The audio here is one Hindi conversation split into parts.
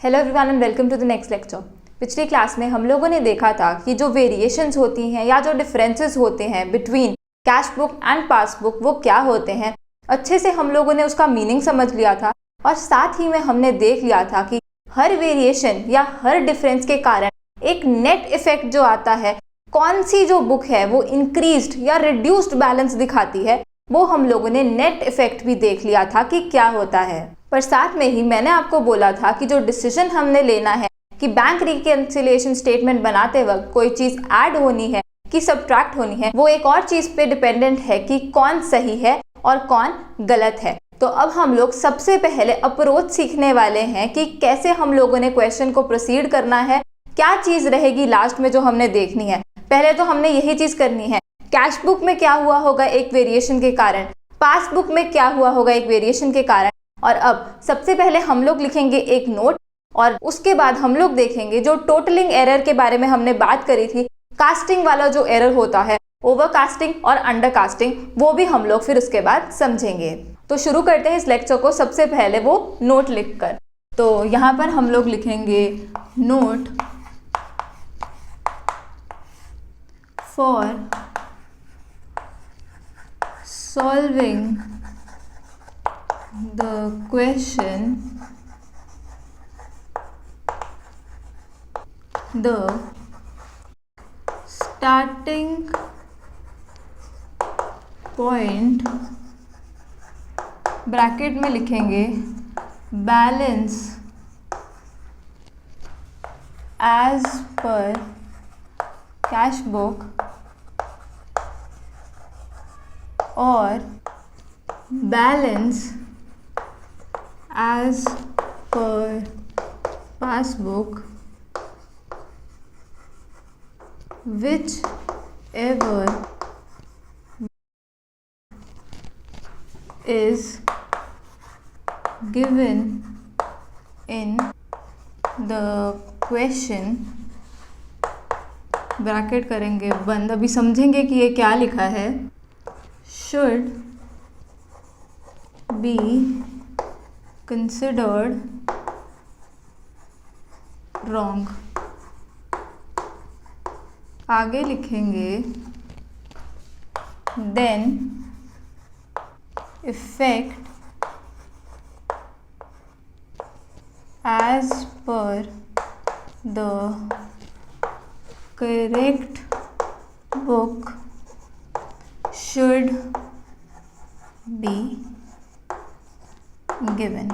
Hello everyone and welcome to the next lecture. पिछली क्लास में हम लोगों ने देखा था कि जो वेरिएशंस होती हैं या जो डिफरेंसेस होते हैं between cash book and passbook वो क्या होते हैं। अच्छे से हम लोगों ने उसका मीनिंग समझ लिया था और साथ ही में हमने देख लिया था कि हर वेरिएशन या हर डिफरेंस के कारण एक नेट इफेक्ट जो आता है, कौन सी जो बुक है वो इंक्रीज्ड या रिड्यूस्ड बैलेंस दिखाती है, वो हम लोगों ने नेट इफेक्ट भी देख लिया था कि क्या होता है। पर साथ में ही मैंने आपको बोला था कि जो डिसीजन हमने लेना है कि बैंक रिकन्सिलिएशन स्टेटमेंट बनाते वक्त कोई चीज़ ऐड होनी है कि सब्ट्रैक्ट होनी है, वो एक और चीज़ पे डिपेंडेंट है कि कौन सही है और कौन गलत है। तो अब हम लोग सबसे पहले अप्रोच सीखने वाले हैं कि कैसे हम लोगों ने क्वेश्चन को प्रोसीड करना है, क्या चीज़ रहेगी लास्ट में जो हमने देखनी है। पहले तो हमने यही चीज़ करनी है, कैश बुक में क्या हुआ होगा एक वेरिएशन के कारण, पासबुक में क्या हुआ होगा एक वेरिएशन के कारण। और अब सबसे पहले हम लोग लिखेंगे एक नोट और उसके बाद हम लोग देखेंगे जो टोटलिंग एरर के बारे में हमने बात करी थी, कास्टिंग वाला जो एरर होता है, ओवर कास्टिंग और अंडर कास्टिंग, वो भी हम लोग फिर उसके बाद समझेंगे। तो शुरू करते हैं इस लेक्चर को सबसे पहले वो नोट लिखकर। तो यहाँ पर हम लोग लिखेंगे note for solving the question, the starting point, bracket में लिखेंगे balance as per cash book और balance as per passbook whichever is given in the question, bracket करेंगे बंद। अभी समझेंगे कि ये क्या लिखा है। should be considered wrong। आगे लिखेंगे then effect as per the correct book should be given.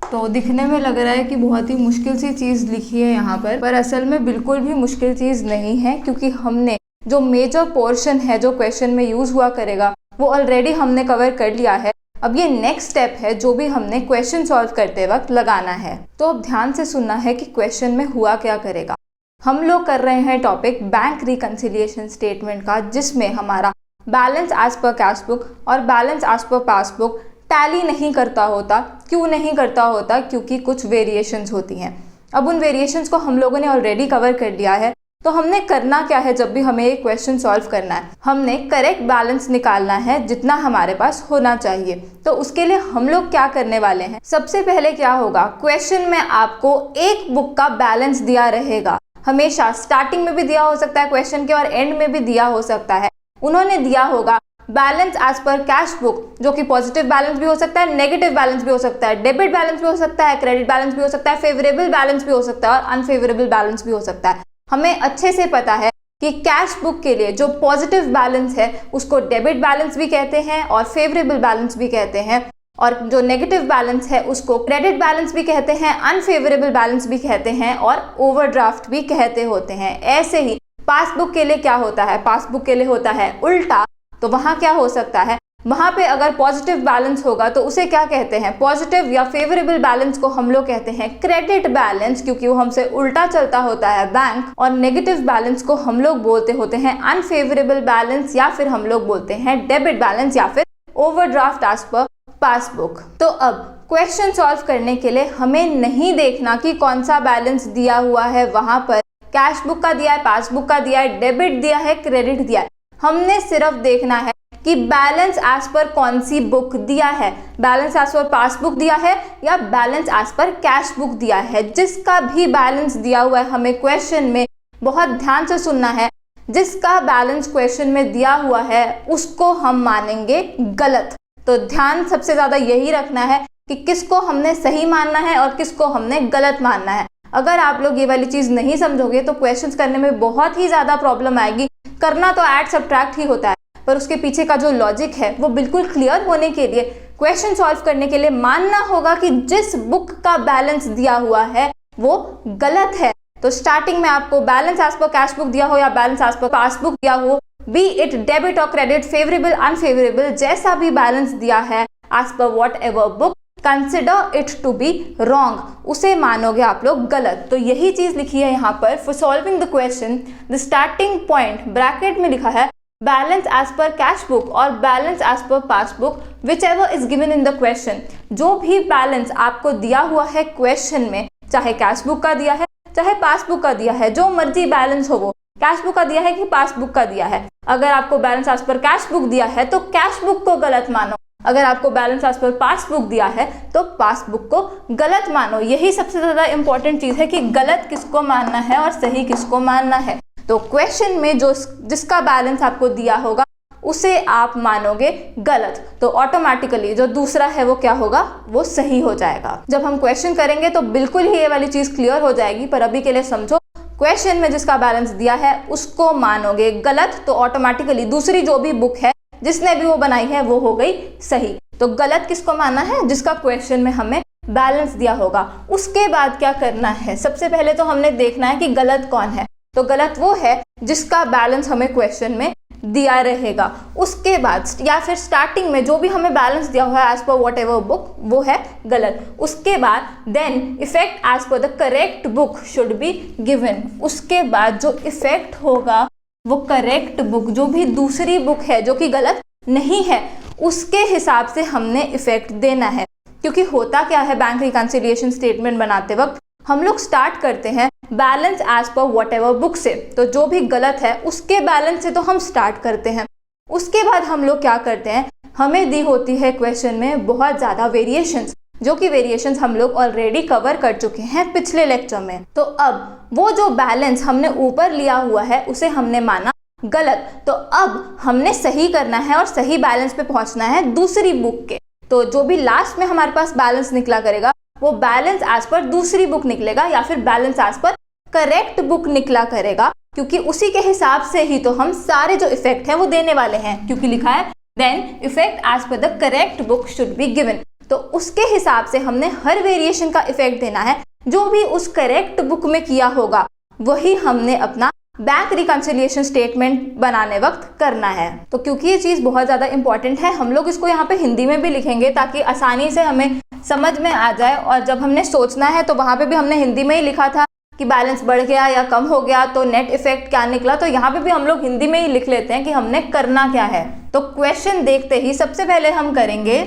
तो दिखने में लग रहा है कि बहुत ही मुश्किल सी चीज़ लिखी है यहाँ पर असल में बिल्कुल भी मुश्किल चीज़ नहीं है, क्योंकि हमने जो मेजर पोर्शन है जो क्वेश्चन में यूज़ हुआ करेगा वो ऑलरेडी हमने कवर कर लिया है। अब ये नेक्स्ट स्टेप है जो भी हमने क्वेश्चन सॉल्व करते वक्त लगाना है। तो अब ध्यान से सुनना है कि क्वेश्चन में हुआ क्या करेगा। हम लोग कर रहे हैं टॉपिक बैंक रिकन्सिलिएशन स्टेटमेंट का, जिसमें हमारा balance as per cash book और balance as per passbook tally नहीं करता होता। क्यों नहीं करता होता? क्योंकि कुछ वेरिएशंस होती हैं। अब उन वेरिएशंस को हम लोगों ने ऑलरेडी कवर कर लिया है। तो हमने करना क्या है, जब भी हमें एक क्वेश्चन सॉल्व करना है हमने करेक्ट बैलेंस निकालना है जितना हमारे पास होना चाहिए। तो उसके लिए हम लोग क्या करने वाले हैं, सबसे पहले क्या होगा, क्वेश्चन में आपको एक बुक का बैलेंस दिया रहेगा। हमेशा स्टार्टिंग में भी दिया हो सकता है क्वेश्चन के और एंड में भी दिया हो सकता है। उन्होंने दिया होगा balance as per cash book, जो कि पॉजिटिव बैलेंस भी हो सकता है, नेगेटिव बैलेंस भी हो सकता है, डेबिट बैलेंस भी हो सकता है, क्रेडिट बैलेंस भी हो सकता है, फेवरेबल बैलेंस भी हो सकता है और अनफेवरेबल बैलेंस भी हो सकता है। हमें अच्छे से पता है कि कैश बुक के लिए जो पॉजिटिव बैलेंस है उसको डेबिट बैलेंस भी कहते हैं और फेवरेबल बैलेंस भी कहते हैं, और जो नेगेटिव बैलेंस है उसको क्रेडिट बैलेंस भी कहते हैं, अनफेवरेबल बैलेंस भी कहते हैं और ओवरड्राफ्ट भी कहते होते हैं। ऐसे ही पासबुक के लिए क्या होता है, पासबुक के लिए होता है उल्टा। तो वहाँ क्या हो सकता है, वहाँ पे अगर पॉजिटिव बैलेंस होगा तो उसे क्या कहते हैं, पॉजिटिव या फेवरेबल बैलेंस को हम लोग कहते हैं क्रेडिट बैलेंस, क्योंकि वो हमसे उल्टा चलता होता है बैंक। और नेगेटिव बैलेंस को हम लोग बोलते होते हैं अनफेवरेबल बैलेंस, या फिर हम लोग बोलते हैं डेबिट बैलेंस या फिर ओवरड्राफ्ट एज पर पासबुक। तो अब क्वेश्चन सॉल्व करने के लिए हमें नहीं देखना कि कौन सा बैलेंस दिया हुआ है, वहां पर कैश बुक का दिया है, पासबुक का दिया है, डेबिट दिया है, क्रेडिट दिया है। हमने सिर्फ देखना है कि बैलेंस एज पर कौन सी बुक दिया है, बैलेंस एज पर पासबुक दिया है या balance as per cash book दिया है। जिसका भी बैलेंस दिया हुआ है हमें क्वेश्चन में बहुत ध्यान से सुनना है, जिसका बैलेंस क्वेश्चन में दिया हुआ है उसको हम मानेंगे गलत। तो ध्यान सबसे ज्यादा यही रखना है कि किसको हमने सही मानना है और किसको हमने गलत मानना है। अगर आप लोग ये वाली चीज नहीं समझोगे तो क्वेश्चंस करने में बहुत ही ज्यादा प्रॉब्लम आएगी। करना तो ऐड सब्ट्रैक्ट ही होता है, पर उसके पीछे का जो लॉजिक है वो बिल्कुल क्लियर होने के लिए, क्वेश्चन सॉल्व करने के लिए मानना होगा कि जिस बुक का बैलेंस दिया हुआ है वो गलत है। तो स्टार्टिंग में आपको balance as per cash book दिया हो या बैलेंस एज पर पासबुक दिया हो, बी इट डेबिट और क्रेडिट, फेवरेबल अनफेवरेबल, जैसा भी बैलेंस दिया है as per whatever book, consider it to be wrong, उसे मानोगे आप लोग गलत। तो यही चीज लिखी है यहाँ पर। For solving the question the starting point bracket में लिखा है balance as per cash book और balance as per passbook whichever is given in the question. जो भी बैलेंस आपको दिया हुआ है क्वेश्चन में, चाहे कैश बुक का दिया है चाहे पासबुक का दिया है, जो मर्जी बैलेंस हो, वो कैश बुक का दिया है कि पासबुक का दिया है, अगर आपको balance as per cash book दिया है तो कैश बुक को गलत मानो, अगर आपको बैलेंस एज पर पासबुक दिया है तो पासबुक को गलत मानो। यही सबसे ज्यादा इंपॉर्टेंट चीज है कि गलत किसको मानना है और सही किसको मानना है। तो क्वेश्चन में जो जिसका बैलेंस आपको दिया होगा उसे आप मानोगे गलत, तो ऑटोमेटिकली जो दूसरा है वो क्या होगा, वो सही हो जाएगा। जब हम क्वेश्चन करेंगे तो बिल्कुल ही ये वाली चीज क्लियर हो जाएगी, पर अभी के लिए समझो क्वेश्चन में जिसका बैलेंस दिया है उसको मानोगे गलत, तो ऑटोमेटिकली दूसरी जो भी बुक है जिसने भी वो बनाई है वो हो गई सही। तो गलत किसको मानना है, जिसका क्वेश्चन में हमें बैलेंस दिया होगा। उसके बाद क्या करना है, सबसे पहले तो हमने देखना है कि गलत कौन है। तो गलत वो है जिसका बैलेंस हमें क्वेश्चन में दिया रहेगा। उसके बाद या फिर स्टार्टिंग में जो भी हमें बैलेंस दिया हुआ है as per whatever book, वो है गलत। उसके बाद then effect as per the correct book should be given. उसके बाद जो इफेक्ट होगा वो करेक्ट बुक, जो भी दूसरी बुक है जो कि गलत नहीं है, उसके हिसाब से हमने इफेक्ट देना है। क्योंकि होता क्या है, बैंक रिकंसिलिएशन स्टेटमेंट बनाते वक्त हम लोग स्टार्ट करते हैं balance as per whatever book से, तो जो भी गलत है उसके बैलेंस से तो हम स्टार्ट करते हैं। उसके बाद हम लोग क्या करते हैं, हमें दी होती है क्वेश्चन में बहुत ज़्यादा वेरिएशंस, जो कि वेरिएशंस हम लोग ऑलरेडी कवर कर चुके हैं पिछले लेक्चर में। तो अब वो जो बैलेंस हमने ऊपर लिया हुआ है उसे हमने माना गलत, तो अब हमने सही करना है और सही बैलेंस पे पहुंचना है दूसरी बुक के। तो जो भी लास्ट में हमारे पास बैलेंस निकला करेगा वो बैलेंस एज पर दूसरी बुक निकलेगा या फिर balance as per correct book निकला करेगा, क्योंकि उसी के हिसाब से ही तो हम सारे जो इफेक्ट हैं वो देने वाले हैं, क्योंकि लिखा है then effect as per the correct book should be given. तो उसके हिसाब से हमने हर वेरिएशन का इफेक्ट देना है। जो भी उस करेक्ट बुक में किया होगा वही हमने अपना बैंक रिकंसिलिएशन स्टेटमेंट बनाने वक्त करना है। तो क्योंकि ये चीज़ बहुत ज़्यादा इंपॉर्टेंट है, हम लोग इसको यहाँ पे हिंदी में भी लिखेंगे ताकि आसानी से हमें समझ में आ जाए। और जब हमने सोचना है तो वहाँ पे भी हमने हिंदी में ही लिखा था कि बैलेंस बढ़ गया या कम हो गया तो नेट इफेक्ट क्या निकला, तो यहाँ पे भी हम लोग हिंदी में ही लिख लेते हैं कि हमने करना क्या है। तो क्वेश्चन देखते ही सबसे पहले हम करेंगे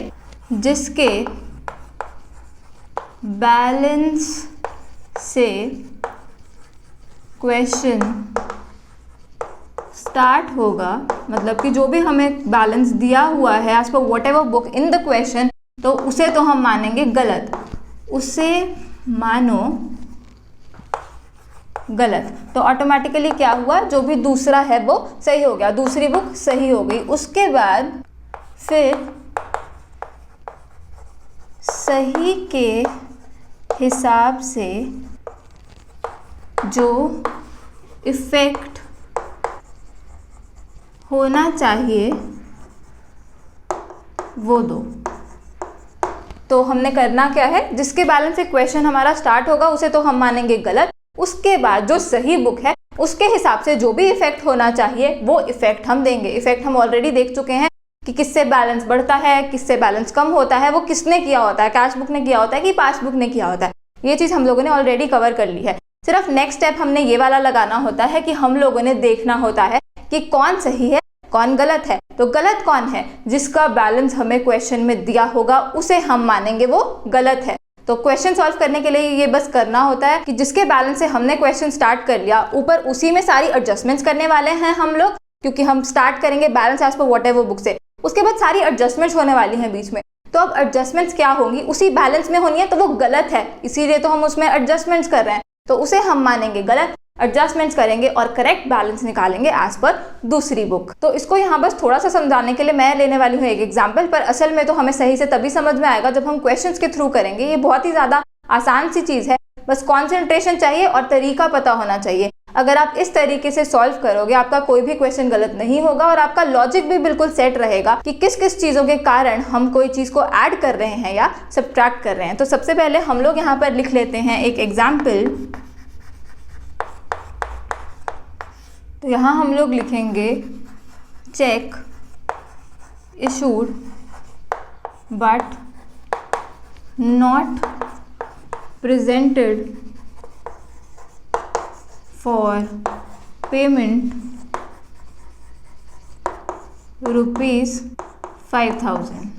जिसके बैलेंस से क्वेश्चन स्टार्ट होगा, मतलब कि जो भी हमें बैलेंस दिया हुआ है as per whatever book in the question, तो उसे तो हम मानेंगे गलत, उसे मानो गलत। तो ऑटोमेटिकली क्या हुआ, जो भी दूसरा है वो सही हो गया, दूसरी बुक सही हो गई। उसके बाद फिर सही के हिसाब से जो इफेक्ट होना चाहिए वो दो। तो हमने करना क्या है, जिसके बैलेंस से क्वेश्चन हमारा स्टार्ट होगा उसे तो हम मानेंगे गलत। उसके बाद जो सही बुक है उसके हिसाब से जो भी इफेक्ट होना चाहिए वो इफेक्ट हम देंगे। इफेक्ट हम ऑलरेडी देख चुके हैं कि किससे बैलेंस बढ़ता है, किससे बैलेंस कम होता है, वो किसने किया होता है, कैश बुक ने किया होता है कि पासबुक ने किया होता है। ये चीज़ हम लोगों ने ऑलरेडी कवर कर ली है। सिर्फ नेक्स्ट स्टेप हमने ये वाला लगाना होता है कि हम लोगों ने देखना होता है कि कौन सही है कौन गलत है। तो गलत कौन है, जिसका बैलेंस हमें क्वेश्चन में दिया होगा उसे हम मानेंगे वो गलत है। तो क्वेश्चन सॉल्व करने के लिए ये बस करना होता है कि जिसके बैलेंस से हमने क्वेश्चन स्टार्ट कर लिया, ऊपर उसी में सारी एडजस्टमेंट्स करने वाले हैं हम लोग, क्योंकि हम स्टार्ट करेंगे balance as per whatever book से। उसके बाद सारी एडजस्टमेंट्स होने वाली हैं बीच में। तो अब एडजस्टमेंट्स क्या होंगी, उसी बैलेंस में होनी है, तो वो गलत है, इसीलिए तो हम उसमें एडजस्टमेंट्स कर रहे हैं, तो उसे हम मानेंगे गलत, एडजस्टमेंट्स करेंगे और करेक्ट बैलेंस निकालेंगे एज पर दूसरी बुक। तो इसको यहाँ बस थोड़ा सा समझाने के लिए मैं लेने वाली हूँ एक एग्जाम्पल, पर असल में तो हमें सही से तभी समझ में आएगा जब हम क्वेश्चंस के थ्रू करेंगे। ये बहुत ही ज़्यादा आसान सी चीज़ है, बस कॉन्सेंट्रेशन चाहिए और तरीका पता होना चाहिए। अगर आप इस तरीके से सॉल्व करोगे आपका कोई भी क्वेश्चन गलत नहीं होगा और आपका लॉजिक भी बिल्कुल सेट रहेगा कि किस किस चीज़ों के कारण हम कोई चीज़ को ऐड कर रहे हैं या सब्ट्रैक्ट कर रहे हैं। तो सबसे पहले हम लोग यहाँ पर लिख लेते हैं एक एग्जाम्पल। तो यहाँ हम लोग लिखेंगे check issued but not presented for payment ₹5000।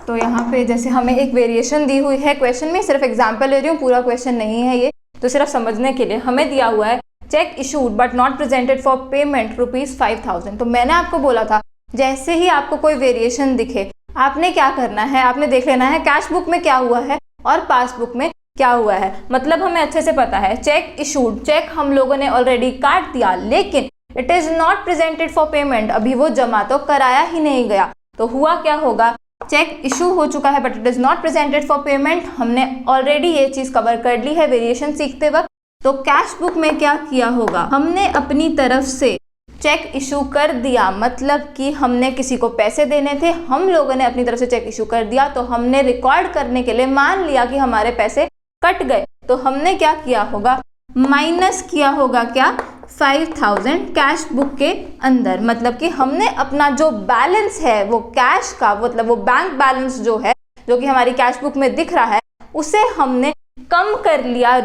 तो यहाँ पे जैसे हमें एक वेरिएशन दी हुई है क्वेश्चन में, सिर्फ एग्जाम्पल ले रही हूँ, पूरा क्वेश्चन नहीं है ये, तो सिर्फ समझने के लिए हमें दिया हुआ है check issued but not presented for payment ₹5000। तो मैंने आपको बोला था जैसे ही आपको कोई वेरिएशन दिखे आपने क्या करना है, आपने देख लेना है कैश बुक में क्या हुआ है और पासबुक में क्या हुआ है। मतलब हमें अच्छे से पता है चेक इशूड, चेक हम लोगों ने ऑलरेडी काट दिया, लेकिन it is not presented for payment, अभी वो जमा तो कराया ही नहीं गया। तो हुआ क्या होगा, चेक इशू हो चुका है but it is not presented for payment, हमने ऑलरेडी ये चीज कवर कर ली है वेरिएशन सीखते वक्त। तो कैश बुक में क्या किया होगा, हमने अपनी तरफ से चेक इशू कर दिया, मतलब कि हमने किसी को पैसे देने थे, हम लोगों ने अपनी तरफ से चेक इशू कर दिया, तो हमने रिकॉर्ड करने के लिए मान लिया कि हमारे पैसे कट गए, तो हमने क्या किया होगा, माइनस किया होगा क्या, 5000 कैश बुक के अंदर। मतलब कि हमने अपना जो बैलेंस है वो कैश का, मतलब वो बैंक बैलेंस जो है जो कि हमारी कैश बुक में दिख रहा है, उसे हमने कम कर लिया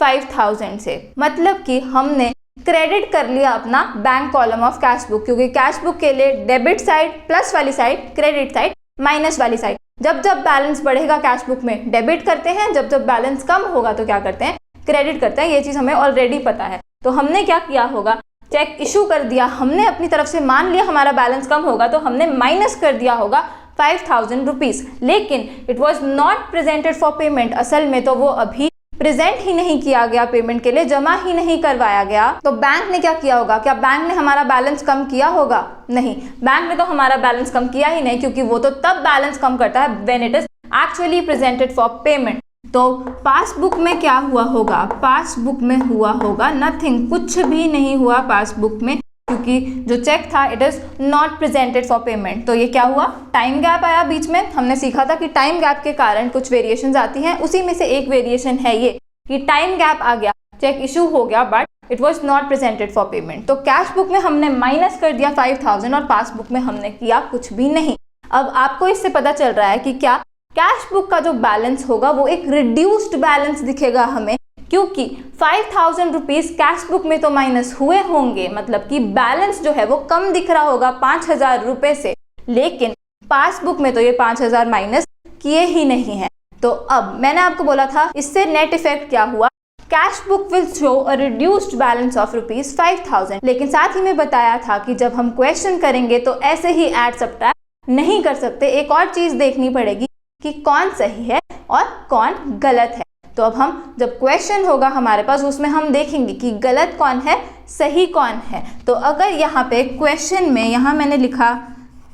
₹5000 से। मतलब कि हमने क्रेडिट कर लिया अपना bank column of cash book, क्योंकि कैश बुक के लिए डेबिट साइड प्लस वाली साइड, क्रेडिट साइड माइनस वाली साइड। जब जब बैलेंस बढ़ेगा कैश बुक में डेबिट करते हैं, जब जब बैलेंस कम होगा तो क्या करते हैं, क्रेडिट करते हैं। ये चीज हमें ऑलरेडी पता है। तो हमने क्या किया होगा, चेक इशू कर दिया, हमने अपनी तरफ से मान लिया हमारा बैलेंस कम होगा तो हमने माइनस कर दिया होगा 5000 रुपीज, लेकिन it was not presented for payment, असल में तो वो अभी प्रेजेंट ही नहीं किया गया पेमेंट के लिए, जमा ही नहीं करवाया गया। तो बैंक ने क्या किया होगा, क्या बैंक ने हमारा बैलेंस कम किया होगा, नहीं, बैंक ने तो हमारा बैलेंस कम किया ही नहीं, क्योंकि वो तो तब बैलेंस कम करता है when it is actually presented for payment. तो पासबुक में क्या हुआ होगा, पासबुक में हुआ होगा नथिंग, कुछ भी नहीं हुआ पासबुक में, क्योंकि जो चेक था it is not presented for payment. तो ये क्या हुआ, टाइम गैप आया बीच में। हमने सीखा था कि टाइम गैप के कारण कुछ वेरिएशंस आती हैं, उसी में से एक वेरिएशन है ये कि टाइम गैप आ गया, चेक इशू हो गया but it was not presented for payment. तो कैश बुक में हमने माइनस कर दिया 5000 और पासबुक में हमने किया कुछ भी नहीं। अब आपको इससे पता चल रहा है कि क्या कैश बुक का जो बैलेंस होगा वो एक रिड्यूस्ड बैलेंस दिखेगा हमें, क्योंकि 5000 रुपीज कैश बुक में तो माइनस हुए होंगे, मतलब कि बैलेंस जो है वो कम दिख रहा होगा 5000 रुपए से, लेकिन पासबुक में तो ये 5000 माइनस किए ही नहीं है। तो अब मैंने आपको बोला था इससे नेट इफेक्ट क्या हुआ, cash book will show a reduced balance of ₹5000, लेकिन साथ ही में बताया था कि जब हम क्वेश्चन करेंगे तो ऐसे ही ऐड सब्ट्रैक्ट नहीं कर सकते, एक और चीज देखनी पड़ेगी कि कौन सही है और कौन गलत है। तो अब हम जब क्वेश्चन होगा हमारे पास उसमें हम देखेंगे कि गलत कौन है सही कौन है। तो अगर यहाँ पे क्वेश्चन में, यहाँ मैंने लिखा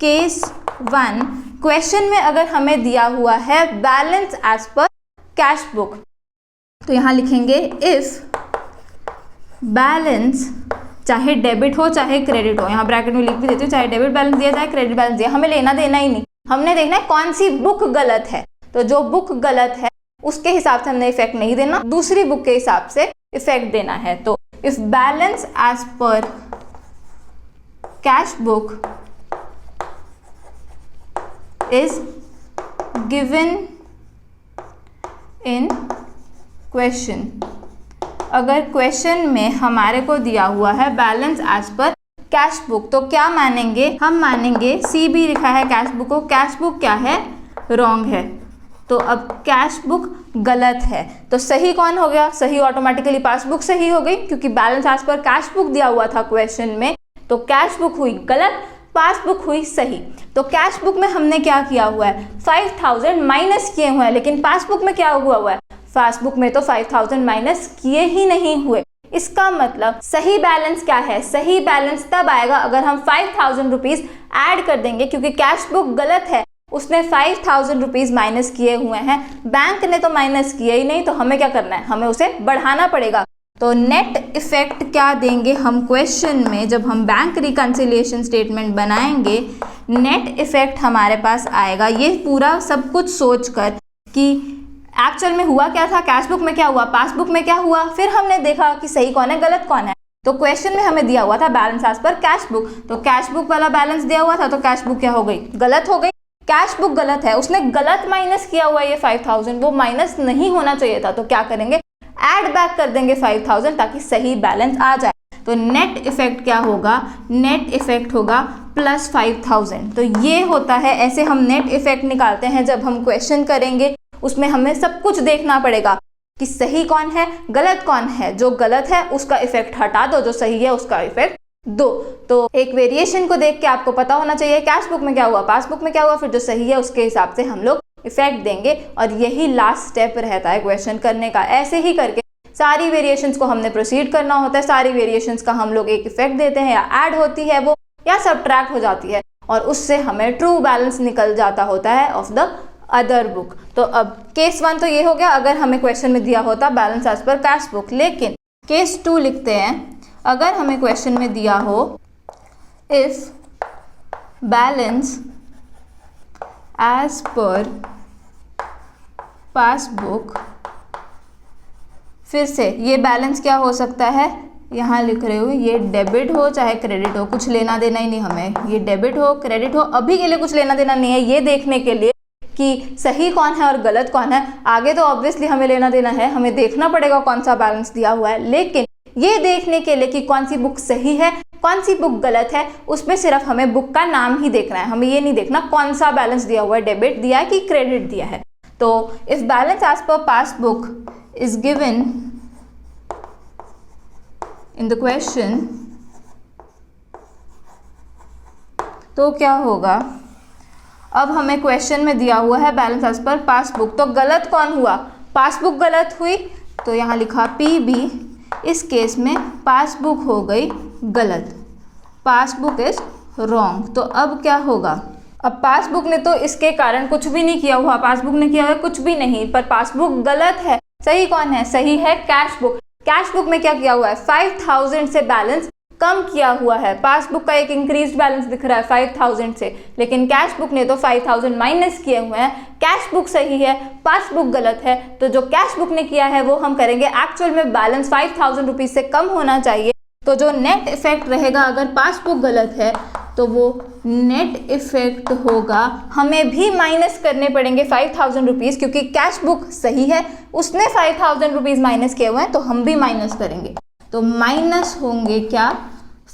केस 1, क्वेश्चन में अगर हमें दिया हुआ है balance as per cash book, तो यहाँ लिखेंगे इफ बैलेंस, चाहे डेबिट हो चाहे क्रेडिट हो, यहाँ ब्रैकेट में लिख भी देती हूँ, चाहे डेबिट बैलेंस दिया चाहे क्रेडिट बैलेंस दिया, हमें लेना देना ही नहीं, हमने देखना है कौन सी बुक गलत है। तो जो बुक गलत है उसके हिसाब से हमने इफेक्ट नहीं देना, दूसरी बुक के हिसाब से इफेक्ट देना है। तो if balance as per cash book is given in question, अगर क्वेश्चन में हमारे को दिया हुआ है balance as per cash book, तो क्या मानेंगे, हम मानेंगे सी भी लिखा है कैश बुक को, कैश बुक क्या है, रॉन्ग है। तो अब कैश बुक गलत है, तो सही कौन हो गया, सही ऑटोमेटिकली पासबुक सही हो गई, क्योंकि balance as per cash book दिया हुआ था क्वेश्चन में, तो कैश बुक हुई गलत, पासबुक हुई सही। तो कैश बुक में हमने क्या किया हुआ है, 5000 माइनस किए हुए हैं, लेकिन पासबुक में क्या हुआ है, पासबुक में तो 5000 माइनस किए ही नहीं हुए। इसका मतलब सही बैलेंस क्या है, सही बैलेंस तब आएगा अगर हम 5000 रुपीज ऐड कर देंगे, क्योंकि कैश बुक गलत है, उसने 5000 रुपीज माइनस किए हुए हैं, बैंक ने तो माइनस किए ही नहीं, तो हमें क्या करना है, हमें उसे बढ़ाना पड़ेगा। तो नेट इफेक्ट क्या देंगे हम क्वेश्चन में, जब हम बैंक रिकंसिलिएशन स्टेटमेंट बनाएंगे, नेट इफेक्ट हमारे पास आएगा ये पूरा सब कुछ सोचकर कि एक्चुअल में हुआ क्या था, कैश बुक में क्या हुआ, पासबुक में क्या हुआ, फिर हमने देखा कि सही कौन है गलत कौन है। तो क्वेश्चन में हमें दिया हुआ था balance as per cash book, तो कैश बुक वाला बैलेंस दिया हुआ था, तो कैश बुक क्या हो गई, गलत हो गई। कैश बुक गलत है, उसने गलत माइनस किया हुआ है ये 5000, वो माइनस नहीं होना चाहिए था, तो क्या करेंगे, ऐड बैक कर देंगे 5000 ताकि सही बैलेंस आ जाए। तो नेट इफेक्ट क्या होगा, नेट इफेक्ट होगा प्लस 5000। तो ये होता है, ऐसे हम नेट इफेक्ट निकालते हैं जब हम क्वेश्चन करेंगे, उसमें हमें सब कुछ देखना पड़ेगा कि सही कौन है गलत कौन है, जो गलत है उसका इफेक्ट हटा दो, जो सही है उसका इफेक्ट दो। तो एक वेरिएशन को देख के आपको पता होना चाहिए कैश बुक में क्या हुआ, पासबुक में क्या हुआ, फिर जो सही है उसके हिसाब से हम लोग इफेक्ट देंगे, और यही लास्ट स्टेप रहता है क्वेश्चन करने का। ऐसे ही करके सारी वेरिएशंस को हमने प्रोसीड करना होता है, सारी वेरिएशंस का हम लोग एक इफेक्ट देते हैं, या ऐड होती है वो या सबट्रैक्ट हो जाती है, और उससे हमें ट्रू बैलेंस निकल जाता होता है ऑफ द अदर बुक। तो अब केस 1 तो ये हो गया अगर हमें क्वेश्चन में दिया होता balance as per cash book. लेकिन केस 2 लिखते हैं, अगर हमें क्वेश्चन में दिया हो if balance as per passbook, फिर से ये बैलेंस क्या हो सकता है, यहाँ लिख रहे हो ये डेबिट हो चाहे क्रेडिट हो, कुछ लेना देना ही नहीं हमें, ये डेबिट हो क्रेडिट हो, अभी के लिए कुछ लेना देना नहीं है ये देखने के लिए कि सही कौन है और गलत कौन है। आगे तो ऑब्वियसली हमें लेना देना है, हमें देखना पड़ेगा कौन सा बैलेंस दिया हुआ है, लेकिन ये देखने के लिए कि कौन सी बुक सही है कौन सी बुक गलत है, उसमें सिर्फ हमें बुक का नाम ही देखना है, हमें ये नहीं देखना कौन सा बैलेंस दिया हुआ है, डेबिट दिया है कि क्रेडिट दिया है। तो if balance as per passbook is given in the question, तो क्या होगा, अब हमें क्वेश्चन में दिया हुआ है बैलेंस एज पर पासबुक, तो गलत कौन हुआ, पासबुक गलत हुई, तो यहाँ लिखा PB, इस केस में पासबुक हो गई गलत, पासबुक इज रॉन्ग। तो अब क्या होगा, अब पासबुक ने तो इसके कारण कुछ भी नहीं किया हुआ, पासबुक ने किया हुआ कुछ भी नहीं, पर पासबुक गलत है, सही कौन है, सही है कैश बुक। कैश बुक में क्या किया हुआ है, 5000 से बैलेंस कम किया हुआ है, पासबुक का एक इंक्रीज्ड बैलेंस दिख रहा है 5000 से, लेकिन कैश बुक ने तो 5000 माइनस किए हुए हैं। कैश बुक सही है पासबुक गलत है, तो जो कैश बुक ने किया है वो हम करेंगे, एक्चुअल में बैलेंस 5000 रुपीज से कम होना चाहिए, तो जो नेट इफेक्ट रहेगा अगर पासबुक गलत है तो वो नेट इफेक्ट होगा, हमें भी माइनस करने पड़ेंगे 5000 रुपीज़, क्योंकि कैश बुक सही है उसने 5000 रुपीज़ माइनस किए हुए हैं, तो हम भी माइनस करेंगे, तो माइनस होंगे क्या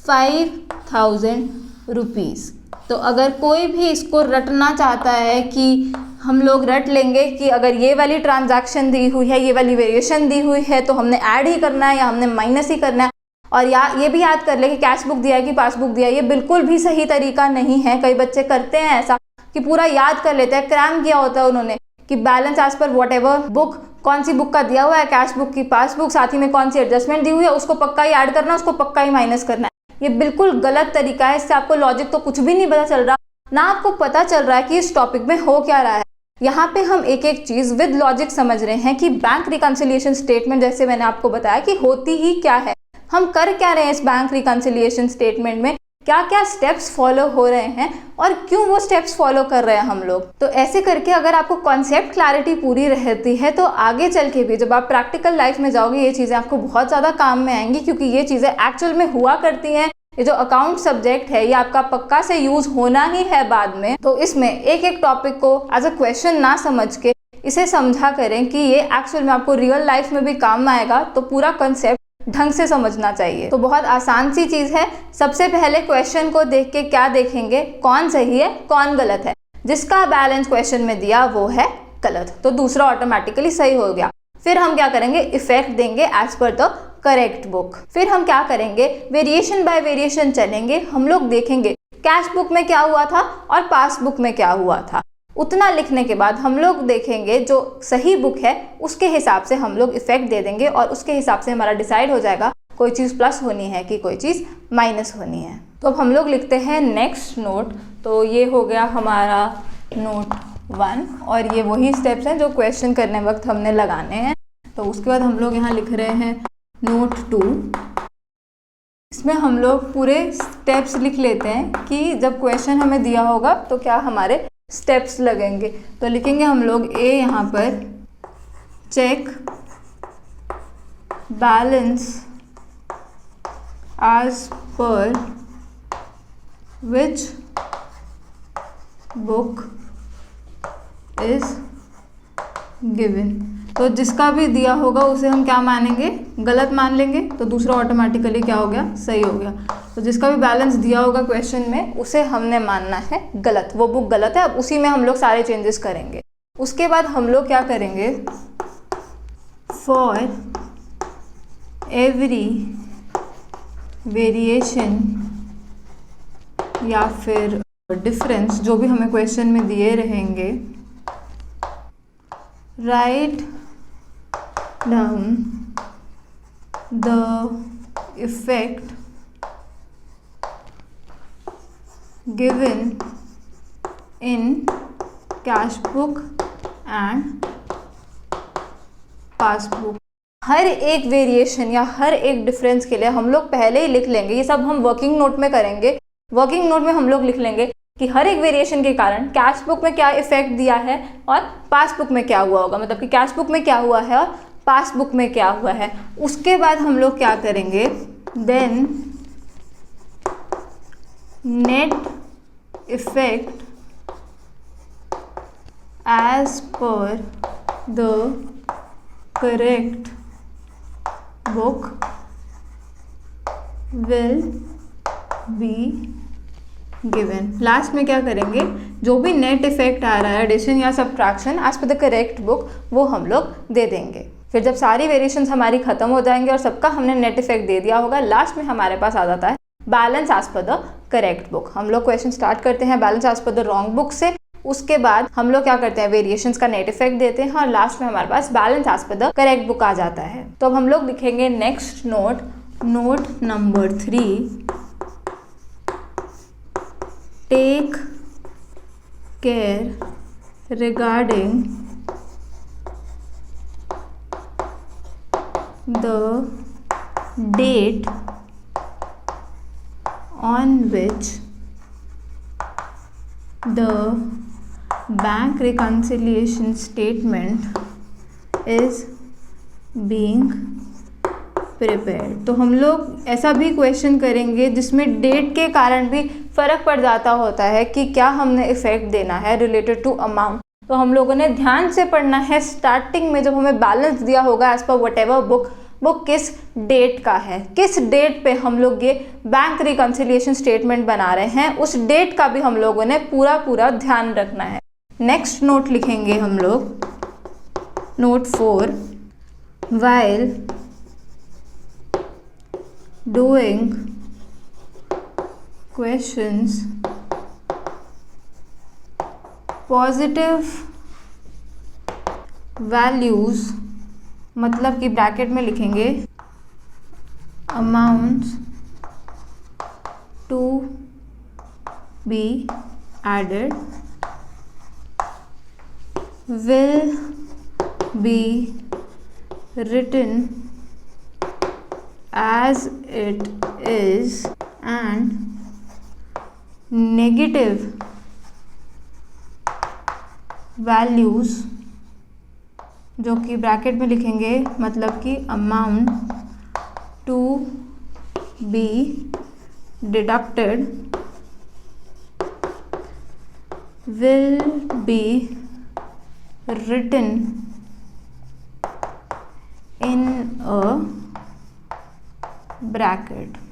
5000 रुपीज़। तो अगर कोई भी इसको रटना चाहता है कि हम लोग रट लेंगे कि अगर ये वाली ट्रांजैक्शन दी हुई है, ये वाली वेरिएशन दी हुई है, तो हमने ऐड ही करना है या हमने माइनस ही करना है, और या ये भी याद कर ले कि कैश बुक दिया है कि पासबुक दिया है, ये बिल्कुल भी सही तरीका नहीं है। कई बच्चे करते हैं ऐसा कि पूरा याद कर लेते हैं, क्रैम किया होता है उन्होंने कि balance as per whatever book, कौन सी बुक का दिया हुआ है, कैश बुक की पासबुक, साथ ही में कौन सी एडजस्टमेंट दी हुई है, उसको पक्का ही ऐड करना, उसको पक्का ही माइनस करना है। ये बिल्कुल गलत तरीका है, इससे आपको लॉजिक तो कुछ भी नहीं पता चल रहा, ना आपको पता चल रहा है कि इस टॉपिक में हो क्या रहा है। यहाँ पे हम एक एक चीज विद लॉजिक समझ रहे हैं कि बैंक रिकंसिलिएशन स्टेटमेंट, जैसे मैंने आपको बताया कि होती ही क्या है, हम कर क्या रहे हैं इस बैंक रिकंसिलिएशन स्टेटमेंट में, क्या क्या स्टेप्स फॉलो हो रहे हैं और क्यों वो स्टेप्स फॉलो कर रहे हैं हम लोग। तो ऐसे करके अगर आपको कॉन्सेप्ट क्लैरिटी पूरी रहती है तो आगे चल के भी जब आप प्रैक्टिकल लाइफ में जाओगे ये चीज़ें आपको बहुत ज़्यादा काम में आएंगी, क्योंकि ये चीज़ें एक्चुअल में हुआ करती हैं। ये जो अकाउंट सब्जेक्ट है ये आपका पक्का से यूज होना ही है बाद में, तो इसमें एक एक टॉपिक को एज अ क्वेश्चन ना समझ के इसे समझा करें कि ये एक्चुअल में आपको रियल लाइफ में भी काम आएगा, तो पूरा कंसेप्ट ढंग से समझना चाहिए। तो बहुत आसान सी चीज़ है, सबसे पहले क्वेश्चन को देख के क्या देखेंगे, कौन सही है कौन गलत है, जिसका बैलेंस क्वेश्चन में दिया वो है गलत, तो दूसरा ऑटोमेटिकली सही हो गया। फिर हम क्या करेंगे, इफेक्ट देंगे as per the correct book. फिर हम क्या करेंगे, वेरिएशन बाय वेरिएशन चलेंगे, हम लोग देखेंगे कैश बुक में क्या हुआ था और पासबुक में क्या हुआ था। उतना लिखने के बाद हम लोग देखेंगे जो सही बुक है उसके हिसाब से हम लोग इफेक्ट दे देंगे और उसके हिसाब से हमारा डिसाइड हो जाएगा कोई चीज़ प्लस होनी है कि कोई चीज़ माइनस होनी है। तो अब हम लोग लिखते हैं नेक्स्ट नोट। तो ये हो गया हमारा नोट 1 और ये वही स्टेप्स हैं जो क्वेश्चन करने वक्त हमने लगाने हैं। तो उसके बाद हम लोग यहाँ लिख रहे हैं नोट 2। इसमें हम लोग पूरे स्टेप्स लिख लेते हैं कि जब क्वेश्चन हमें दिया होगा तो क्या हमारे स्टेप्स लगेंगे। तो लिखेंगे हम लोग ए यहाँ पर check balance as per which book is given। तो जिसका भी दिया होगा उसे हम क्या मानेंगे, गलत मान लेंगे, तो दूसरा ऑटोमेटिकली क्या हो गया, सही हो गया। तो जिसका भी बैलेंस दिया होगा क्वेश्चन में उसे हमने मानना है गलत, वो बुक गलत है। अब उसी में हम लोग सारे चेंजेस करेंगे। उसके बाद हम लोग क्या करेंगे, फॉर एवरी वेरिएशन या फिर डिफरेंस जो भी हमें क्वेश्चन में दिए रहेंगे, write down the effect given in cash book and passbook. हर एक वेरिएशन या हर एक डिफरेंस के लिए हम लोग पहले ही लिख लेंगे। ये सब हम वर्किंग नोट में करेंगे। वर्किंग नोट में हम लोग लिख लेंगे कि हर एक वेरिएशन के कारण कैश बुक में क्या इफेक्ट दिया है और पासबुक में क्या हुआ होगा, मतलब कि कैश बुक में क्या हुआ है और पासबुक में क्या हुआ है। उसके बाद हम लोग क्या करेंगे, then net effect as per the correct book will be given. Last में क्या करेंगे, जो भी नेट इफेक्ट आ रहा है एडिशन या subtraction as per the correct book, वो हम लोग दे देंगे। फिर जब सारी वेरिएशंस हमारी खत्म हो जाएंगे और सबका हमने नेट इफेक्ट दे दिया होगा, लास्ट में हमारे पास आ जाता है balance as per the correct book. हम लोग क्वेश्चन स्टार्ट करते हैं balance as per the wrong book से। उसके बाद हम लोग क्या करते हैं, वेरिएशंस का नेट इफेक्ट देते हैं और लास्ट में हमारे पास balance as per the correct book आ जाता है। तो अब हम लोग लिखेंगे next note, note number 3, take care regarding the date on which the bank reconciliation statement is being prepared। तो हम लोग ऐसा भी क्वेश्चन करेंगे जिसमें डेट के कारण भी फ़र्क पड़ जाता होता है कि क्या हमने इफेक्ट देना है रिलेटेड टू अमाउंट। तो हम लोगों ने ध्यान से पढ़ना है स्टार्टिंग में, जब हमें बैलेंस दिया होगा as per what ever book, वो किस डेट का है, किस डेट पे हम लोग ये बैंक रिकंसिलिएशन स्टेटमेंट बना रहे हैं, उस डेट का भी हम लोगों ने पूरा ध्यान रखना है। नेक्स्ट नोट लिखेंगे हम लोग, note 4, while doing questions positive values, मतलब कि ब्रैकेट में लिखेंगे amounts to be added will be written as it is and negative values जो कि ब्रैकेट में लिखेंगे, मतलब कि amount to be deducted will be written in a bracket।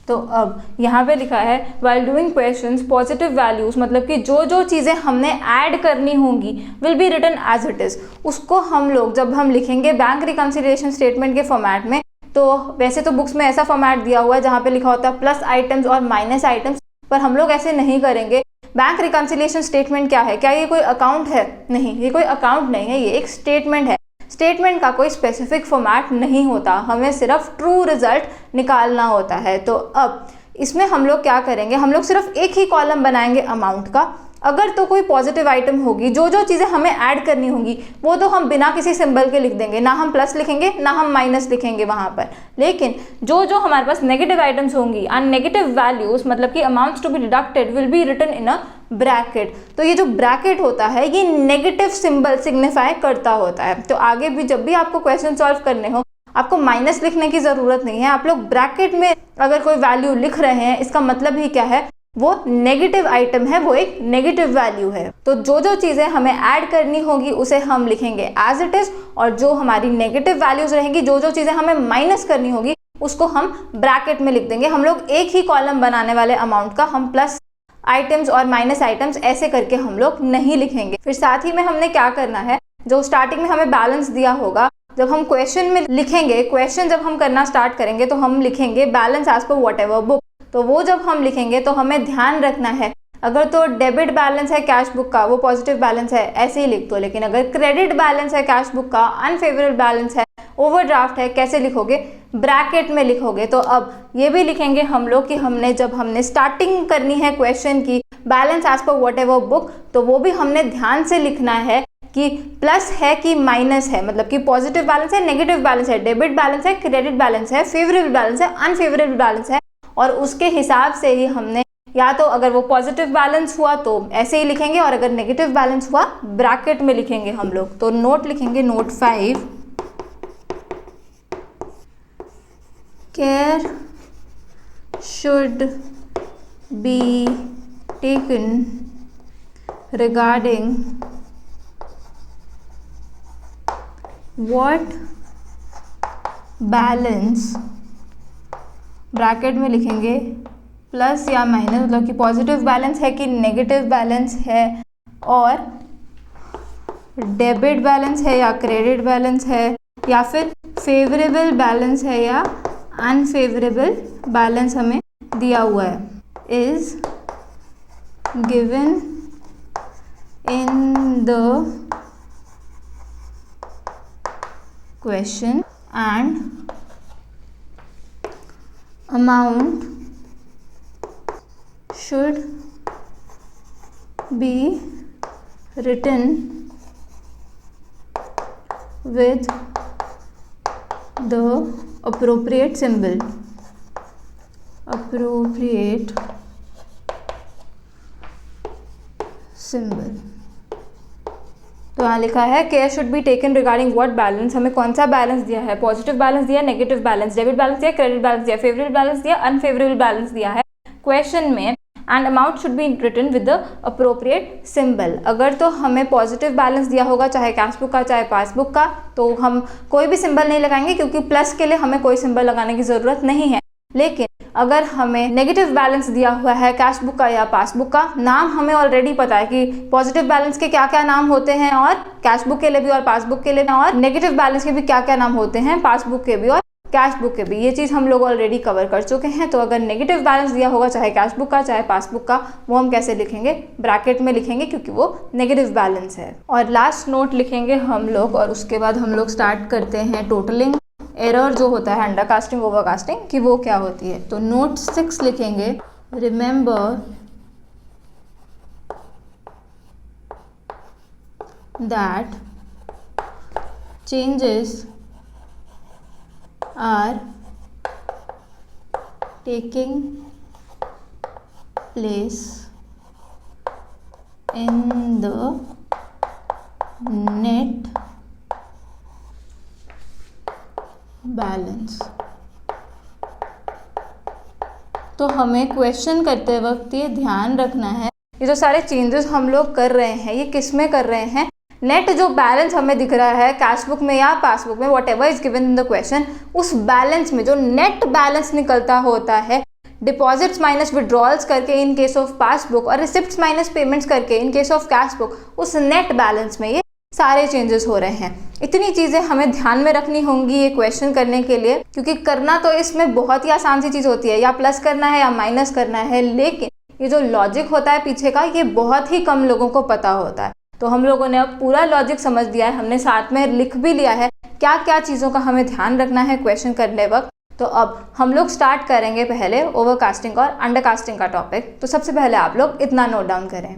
तो अब यहाँ पे लिखा है while doing questions positive values, मतलब कि जो जो चीज़ें हमने ऐड करनी होंगी will be written as it is। उसको हम लोग जब हम लिखेंगे बैंक रिकंसिलिएशन स्टेटमेंट के फॉर्मेट में, तो वैसे तो बुक्स में ऐसा फॉर्मेट दिया हुआ है जहाँ पे लिखा होता है प्लस आइटम्स और माइनस आइटम्स, पर हम लोग ऐसे नहीं करेंगे। बैंक रिकंसिलिएशन स्टेटमेंट क्या है? क्या ये कोई अकाउंट है? नहीं, ये कोई अकाउंट नहीं है, ये एक स्टेटमेंट है। स्टेटमेंट का कोई स्पेसिफिक फॉर्मेट नहीं होता, हमें सिर्फ ट्रू रिजल्ट निकालना होता है। तो अब इसमें हम लोग क्या करेंगे, हम लोग सिर्फ एक ही कॉलम बनाएंगे अमाउंट का। अगर तो कोई पॉजिटिव आइटम होगी, जो जो चीज़ें हमें ऐड करनी होंगी वो तो हम बिना किसी सिंबल के लिख देंगे, ना हम प्लस लिखेंगे ना हम माइनस लिखेंगे वहाँ पर। लेकिन जो जो हमारे पास नेगेटिव आइटम्स होंगी एंड नेगेटिव वैल्यूज, मतलब कि amounts to be deducted, will be written in a bracket. तो ये जो ब्रैकेट होता है ये नेगेटिव सिंबल सिग्निफाई करता होता है। तो आगे भी जब भी आपको क्वेश्चन सॉल्व करने हो, आपको माइनस लिखने की ज़रूरत नहीं है। आप लोग ब्रैकेट में अगर कोई वैल्यू लिख रहे हैं, इसका मतलब ही क्या है, वो नेगेटिव आइटम है, वो एक नेगेटिव वैल्यू है। तो जो जो चीज़ें हमें ऐड करनी होगी उसे हम लिखेंगे एज इट इज़, और जो हमारी नेगेटिव वैल्यूज रहेंगी, जो जो चीज़ें हमें माइनस करनी होगी उसको हम ब्रैकेट में लिख देंगे। हम लोग एक ही कॉलम बनाने वाले अमाउंट का हम प्लस आइटम्स और माइनस आइटम्स ऐसे करके हम लोग नहीं लिखेंगे। फिर साथ ही में हमने क्या करना है, जो स्टार्टिंग में हमें बैलेंस दिया होगा, जब हम क्वेश्चन में लिखेंगे, क्वेश्चन जब हम करना स्टार्ट करेंगे तो हम लिखेंगे balance as per whatever book. तो वो जब हम लिखेंगे तो हमें ध्यान रखना है, अगर तो डेबिट बैलेंस है कैश बुक का, वो पॉजिटिव बैलेंस है, ऐसे ही लिख दो। लेकिन अगर क्रेडिट बैलेंस है कैश बुक का, अनफेवरेबल बैलेंस है, ओवरड्राफ्ट है, कैसे लिखोगे? ब्रैकेट में लिखोगे। तो अब ये भी लिखेंगे हम लोग कि जब हमने स्टार्टिंग करनी है क्वेश्चन की balance as per whatever book, तो वो भी हमने ध्यान से लिखना है कि प्लस है कि माइनस है, मतलब कि पॉजिटिव बैलेंस है, नेगेटिव बैलेंस है, डेबिट बैलेंस है, क्रेडिट बैलेंस है, फेवरेबल बैलेंस है, अनफेवरेबल बैलेंस है। और उसके हिसाब से ही हमने, या तो अगर वो पॉजिटिव बैलेंस हुआ तो ऐसे ही लिखेंगे, और अगर नेगेटिव बैलेंस हुआ ब्रैकेट में लिखेंगे हम लोग। तो नोट लिखेंगे, note 5, care should be taken regarding what balance, bracket में लिखेंगे प्लस या माइनस, मतलब कि पॉजिटिव बैलेंस है कि नेगेटिव बैलेंस है, और डेबिट बैलेंस है या क्रेडिट बैलेंस है, या फिर फेवरेबल बैलेंस है या अनफेवरेबल बैलेंस हमें दिया हुआ है, is given in the question and amount should be written with the appropriate symbol, appropriate symbol। तो यहाँ लिखा है care should be taken regarding what balance, हमें कौन सा बैलेंस दिया है, पॉजिटिव बैलेंस दिया, नेगेटिव बैलेंस, डेबिट बैलेंस दिया, क्रेडिट बैलेंस दिया, फेवरेबल बैलेंस दिया, अनफेवरेबल बैलेंस दिया है क्वेश्चन में, and amount should be written with the appropriate symbol. अगर तो हमें पॉजिटिव बैलेंस दिया होगा, चाहे कैश बुक का चाहे पासबुक का, तो हम कोई भी सिंबल नहीं लगाएंगे, क्योंकि प्लस के लिए हमें कोई सिंबल लगाने की ज़रूरत नहीं है। लेकिन अगर हमें नेगेटिव बैलेंस दिया हुआ है कैश बुक का या पासबुक का, नाम हमें ऑलरेडी पता है कि पॉजिटिव बैलेंस के क्या क्या नाम होते हैं, और कैश बुक के लिए भी और पासबुक के लिए, और नेगेटिव बैलेंस के भी क्या क्या नाम होते हैं, पासबुक के भी और कैश बुक के भी। ये चीज़ हम लोग ऑलरेडी कवर कर चुके हैं। तो अगर नेगेटिव बैलेंस दिया होगा चाहे कैश बुक का चाहे पासबुक का, वो हम कैसे लिखेंगे? ब्रैकेट में लिखेंगे, क्योंकि वो नेगेटिव बैलेंस है। और लास्ट नोट लिखेंगे हम लोग, और उसके बाद हम लोग स्टार्ट करते हैं टोटलिंग। एरर जो होता है अंडरकास्टिंग ओवरकास्टिंग कि वो क्या होती है। तो नोट 6 लिखेंगे, remember that changes are taking place in the net balance. तो हमें क्वेश्चन करते वक्त ये ध्यान रखना है, ये जो सारे चेंजेस हम लोग कर रहे हैं ये किस में कर रहे हैं? नेट जो बैलेंस हमें दिख रहा है कैश बुक में या पासबुक में, what ever is given in the question, उस बैलेंस में जो नेट बैलेंस निकलता होता है, डिपॉजिट्स माइनस विड्रॉल्स करके इन केस ऑफ पासबुक, और रिसिप्ट्स माइनस पेमेंट्स करके in case of cash book, उस नेट बैलेंस में ये सारे चेंजेस हो रहे हैं। इतनी चीज़ें हमें ध्यान में रखनी होंगी ये क्वेश्चन करने के लिए, क्योंकि करना तो इसमें बहुत ही आसान सी चीज़ होती है, या प्लस करना है या माइनस करना है, लेकिन ये जो लॉजिक होता है पीछे का, ये बहुत ही कम लोगों को पता होता है। तो हम लोगों ने अब पूरा लॉजिक समझ लिया है, हमने साथ में लिख भी लिया है क्या क्या चीज़ों का हमें ध्यान रखना है क्वेश्चन करने वक्त। तो अब हम लोग स्टार्ट करेंगे पहले ओवरकास्टिंग और अंडरकास्टिंग का टॉपिक। तो सबसे पहले आप लोग इतना नोट डाउन करें,